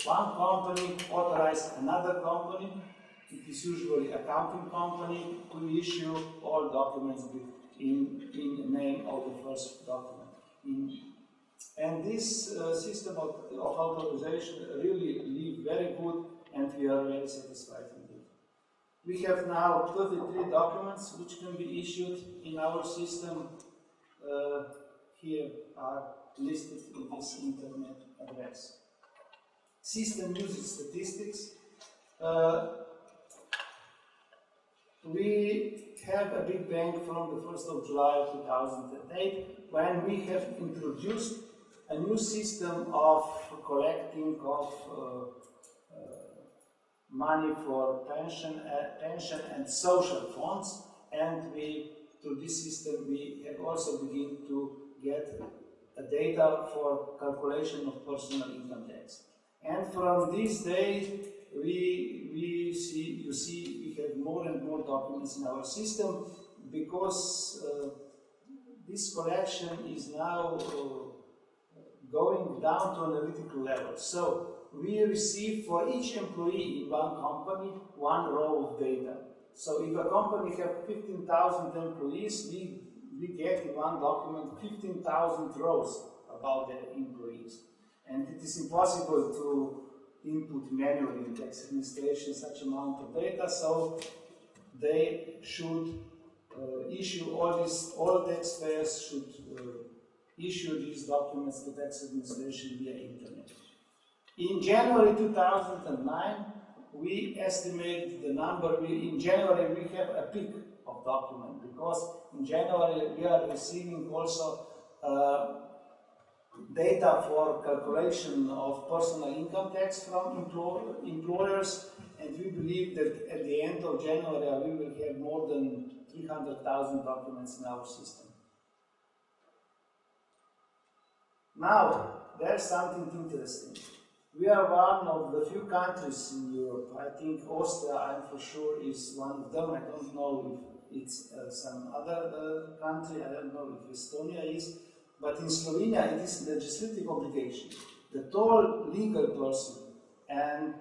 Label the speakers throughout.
Speaker 1: one company authorizes another company, it is usually a accounting company, to issue all documents in the name of the first document. And this system of authorization really live very good, and we are very satisfied with it. We have now 33 documents which can be issued in our system. Here are listed in this internet address. System uses statistics. We have a big bang from the 1st of July 2008 when we have introduced a new system of collecting of money for pension and social funds, and through this system we have also begun to get data for calculation of personal income tax. And from this day we have more and more documents in our system, because this collection is now going down to analytical level. So we receive for each employee in one company one row of data. So if a company has 15,000 employees, we get in one document 15,000 rows about their employees. And it is impossible to input manually in tax administration such amount of data, so they should issue all taxpayers should issue these documents to tax administration via internet. In January 2009, we estimate the number. In January we have a peak of documents, because in January we are receiving also data for calculation of personal income tax from employers, and we believe that at the end of January we will have more than 300,000 documents in our system. Now, there's something interesting. We are one of the few countries in Europe. I think Austria, I'm for sure, is one of them. I don't know if it's some other country. I don't know if Estonia is. But in Slovenia, it is a legislative obligation that all legal persons and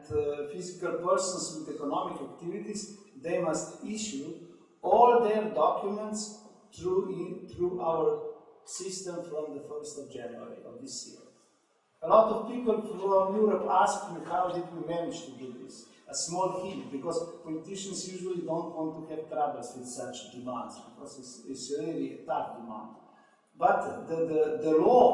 Speaker 1: physical persons with economic activities, they must issue all their documents through our system from the 1st of January of this year. A lot of people from Europe ask me, how did we manage to do this? A small hint, because politicians usually don't want to have troubles with such demands, because it's really a tough demand. But the law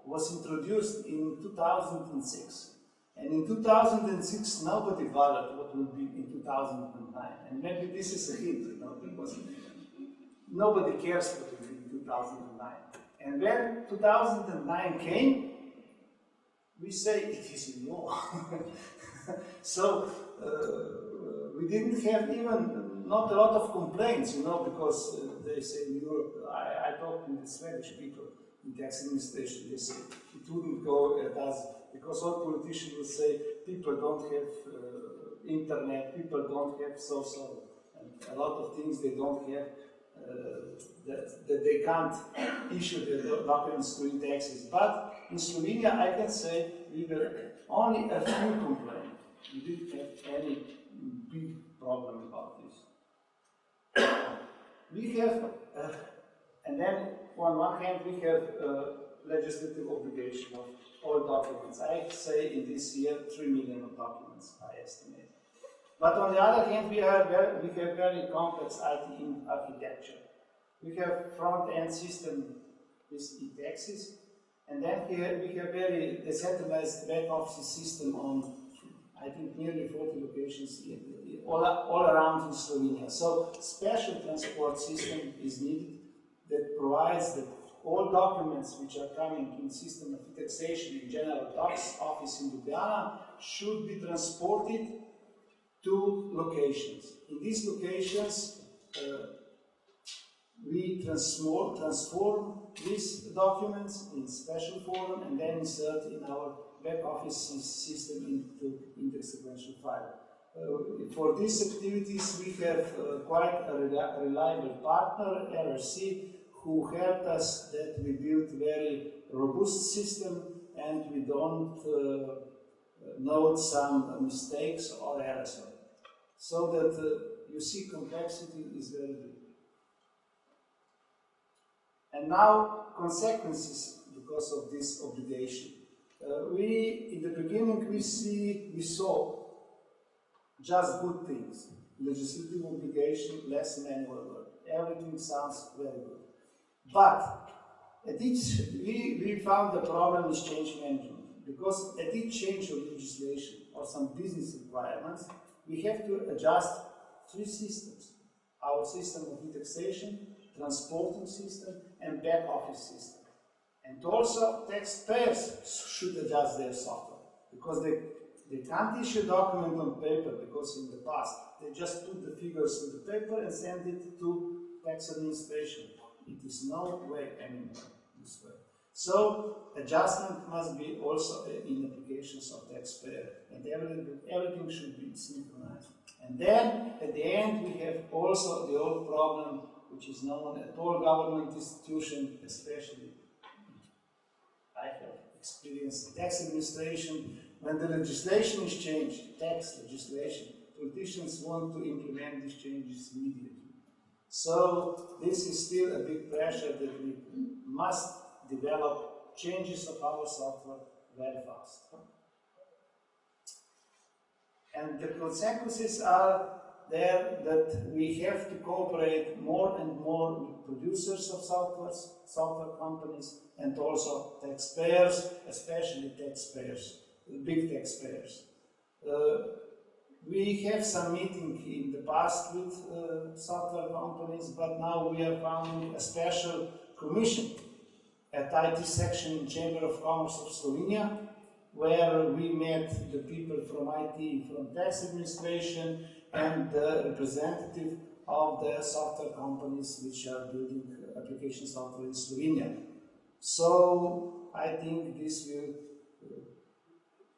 Speaker 1: was introduced in 2006. And in 2006, nobody bothered what will be in 2009. And maybe this is a hint, you know, because nobody cares what will be in 2009. And when 2009 came, we say it is in law. So we didn't have even not a lot of complaints, you know, because they say in Europe, I talked with the Swedish people in tax administration, they say it wouldn't go as, because all politicians will say people don't have internet, people don't have social, and a lot of things they don't have, that they can't issue the documents to taxes. But in Slovenia, I can say we were only a few complaints. We didn't have any big problem about this. We have, and then on one hand, we have legislative obligation of all documents. I say in this year 3 million of documents, I estimate. But on the other hand, we have very complex IT architecture. We have front-end system with e-taxes, and then here we have very decentralized back-office system on, I think, nearly 40 locations all around in Slovenia. So special transport system is needed that provides that all documents which are coming in system of taxation in General Tax Office in Ljubljana should be transported to locations. In these locations, we transform these documents in special form and then insert in our back office system into index sequential file. For these activities, we have quite a reliable partner, RRC, who helped us that we built very robust system, and we don't note some mistakes or errors, so that you see complexity is very big. And now consequences because of this obligation. In the beginning we saw just good things. Legislative obligation, less manual work. Everything sounds very good. But we found the problem is change management. Because at each change of legislation or some business requirements, we have to adjust 3 systems. Our system of taxation, transporting system, and back office system. And also taxpayers should adjust their software, because they can't issue a document on paper, because in the past they just put the figures in the paper and send it to tax administration. It is no way anymore this way. So adjustment must be also in applications of taxpayer, and everything should be synchronized. And then at the end we have also the old problem which is known at all government institutions, especially I have experienced tax administration. When the legislation is changed, tax legislation, politicians want to implement these changes immediately. So this is still a big pressure that we must develop changes of our software very fast. And the consequences are there that we have to cooperate more and more with producers of software companies, and also taxpayers, especially taxpayers, big taxpayers. We have some meeting in the past with software companies, but now we are founding a special commission at IT section in Chamber of Commerce of Slovenia, where we met the people from IT, from tax administration, and the representative of the software companies which are building application software in Slovenia. So I think this will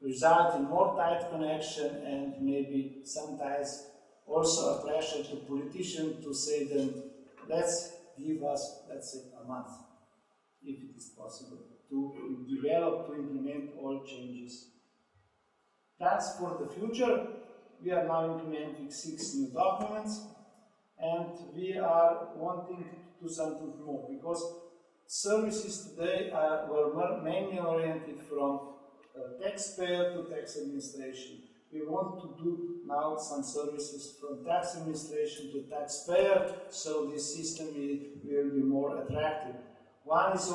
Speaker 1: result in more tight connection, and maybe sometimes also a pressure to politicians to say them, let's give us, let's say, a month, if it is possible, to develop, to implement all changes. Plans for the future. We are now implementing 6 new documents, and we are wanting to do something more, because services today were mainly oriented from taxpayer to tax administration. We want to do now some services from tax administration to taxpayer, so this system will be more attractive. One is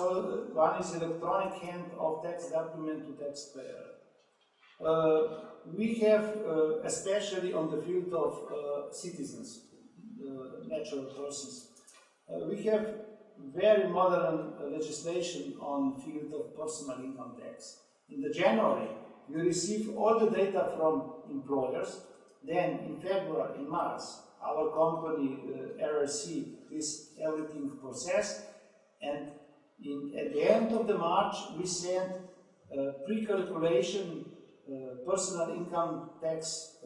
Speaker 1: electronic hand of tax document to taxpayer. We have, especially on the field of citizens, natural persons, we have very modern legislation on field of personal income tax. In the January, we receive all the data from employers. Then in February, in March, our company RRC is everything processed, and at the end of the March, we send pre-calculation personal income tax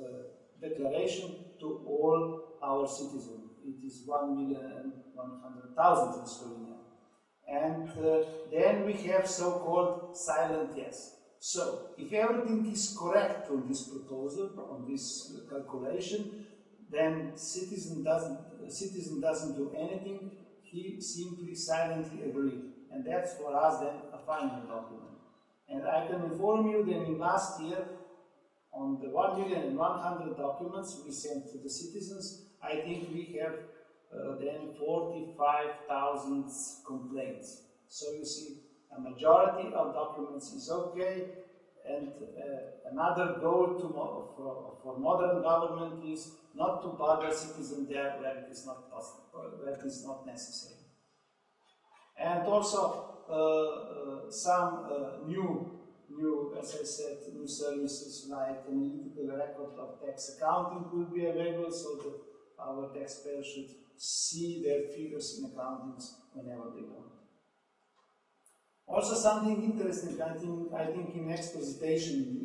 Speaker 1: declaration to all our citizens. It is 1,100,000 in Slovenia. And then we have so-called silent yes. So, if everything is correct on this proposal, on this calculation, then citizen doesn't do anything, he simply silently agrees. And that's for us then a final document. And I can inform you that in last year, on the 1,100,000 documents we sent to the citizens, I think we have then 45,000 complaints. So you see, a majority of documents is okay, and another goal for modern government is not to bother citizens there where it is not possible, where it is not necessary. And also some new, as I said, new services like analytical record of tax accounting will be available, so that our taxpayers should see their figures in accountings whenever they want. Also something interesting, I think in next presentation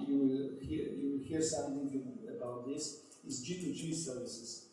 Speaker 1: you will hear something about this, is G2G services.